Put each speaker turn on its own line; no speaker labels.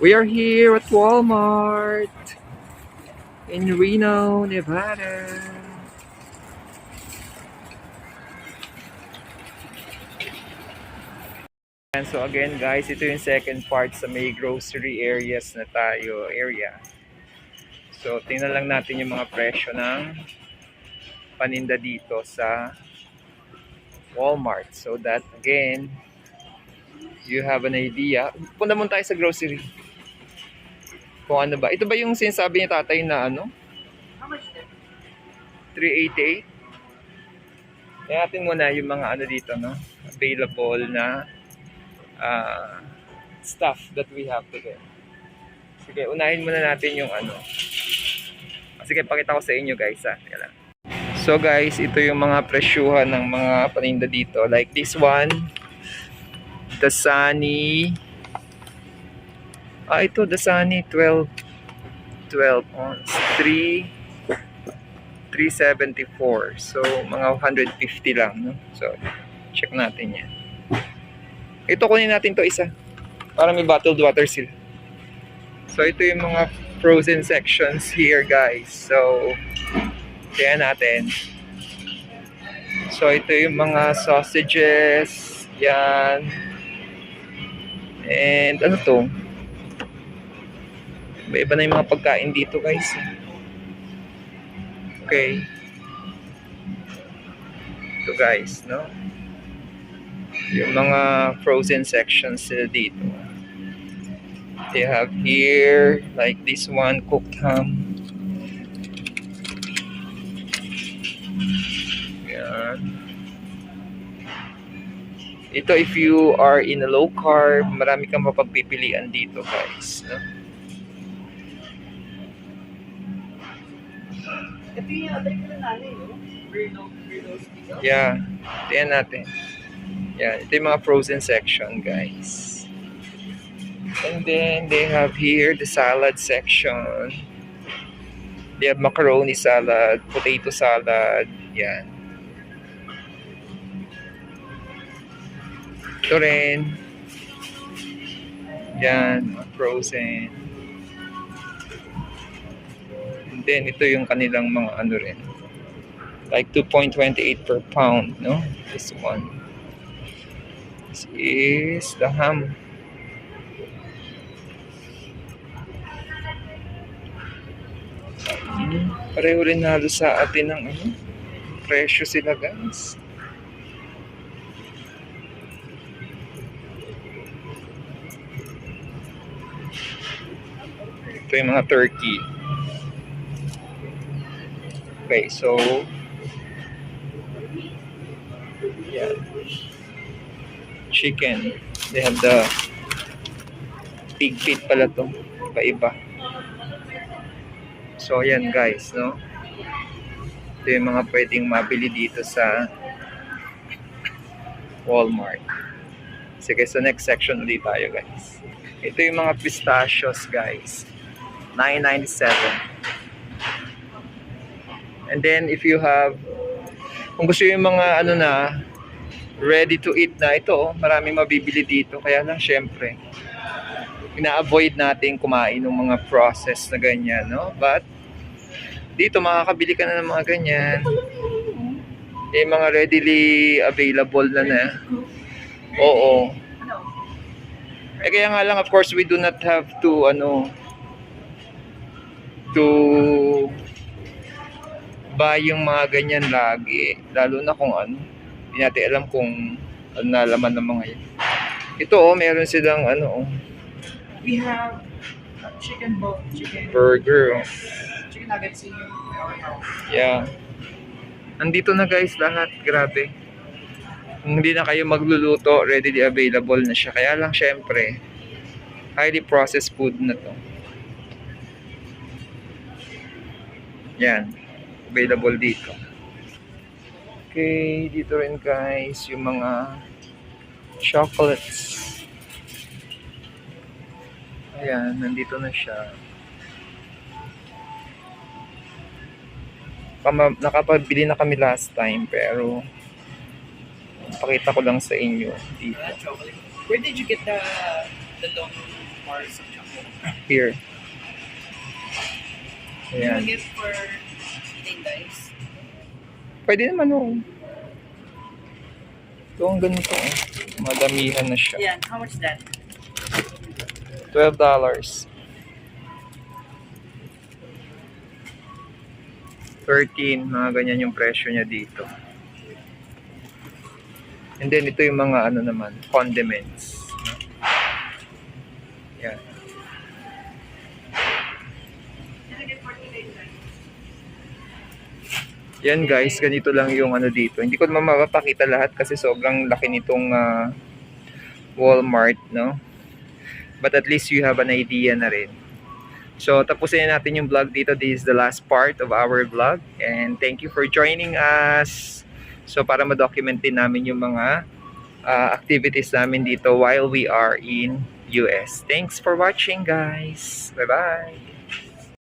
We are here at Walmart in Reno, Nevada. And so again guys, ito yung second part sa may grocery areas na tayo So tingnan lang natin yung mga presyo ng paninda dito sa Walmart. So that again, you have an idea. Punta muna tayo sa grocery. Kung ano ba. Ito ba yung sinasabi ni tatay na ano?
How much is that?
388? Kaya natin muna yung mga ano dito, no? Available na stuff that we have today. Sige, unahin muna natin yung ano. Sige, pakita ko sa inyo guys, ha. Teka lang. So guys, ito yung mga presyuhan ng mga paninda dito. Like this one, Dasani. Ito, Dasani 12 ounce. 374. So, mga 150 lang, no? So, check natin yan. Ito, kunin natin to isa. Para may bottled water sila. So, ito yung mga frozen sections here, guys. So, kaya natin. So, ito yung mga sausages. Yan. And, ano to? Iba na yung mga pagkain dito, guys. Okay. Ito, guys, no? Yung mga frozen sections sila dito. They have here, like this one, cooked ham. Yan. Ito, if you are in a low carb, marami kang mapagpipilian dito, guys. No?
Ito yung other ko na namin, no?
Yeah. Tingnan natin. Yan. Ito yung mga frozen section, guys. And then, they have here the salad section. They have macaroni salad, potato salad. Yan. Ito rin. Yan, frozen. And then, ito yung kanilang mga ano rin. Like 2.28 per pound, no? This one. This is the ham. Pareho rin halos sa atin ng ano, presyo sila, guys. Ito yung mga turkey. Okay, so yeah. Chicken. They have the pig feet pala to. Iba-iba. So, ayan guys, no? Ito yung mga pwedeng mabili dito sa Walmart. Sige, so next section ulit tayo, guys. Ito yung mga pistachios, guys. $9.97. And then, if you have, kung gusto yung mga ano na, ready to eat na, ito, maraming mabibili dito. Kaya lang, syempre, ina-avoid natin kumain ng mga process na ganyan, no? But, dito, makakabili ka na ng mga ganyan. Yung mga readily available na. Oo. Kaya nga lang, of course, we do not have to, to buy yung mga ganyan lagi. Lalo na kung ano. Hindi natin alam kung ano nalaman ng mga yan. Ito, meron silang
We have chicken
burger.
chicken nuggets in our house.
Yeah. Nandito na guys lahat. Grabe. Kung hindi na kayo magluluto, readily available na siya. Kaya lang syempre, highly processed food na to. Yan. Available dito. Okay, dito rin guys yung mga chocolates. Ayan, nandito na siya. Nakapabili na kami last time pero pakita ko lang sa inyo dito.
Where did you get the long bars of chocolate.
Here.
You
Ayan.
get for eating guys.
Pwede naman oh. Ito ang ganito oh. Madamihan na siya.
Yeah, how much is that?
$12. 13, mga ganyan yung presyo niya dito. And then ito yung mga ano naman, condiments. Yan. Yan guys, ganito lang yung ano dito. Hindi ko naman mapapakita lahat kasi sobrang laki nitong Walmart, no? But at least you have an idea na rin. So, tapusin na natin yung vlog dito. This is the last part of our vlog. And thank you for joining us. So, para ma-document din namin yung mga activities namin dito while we are in US. Thanks for watching, guys. Bye-bye.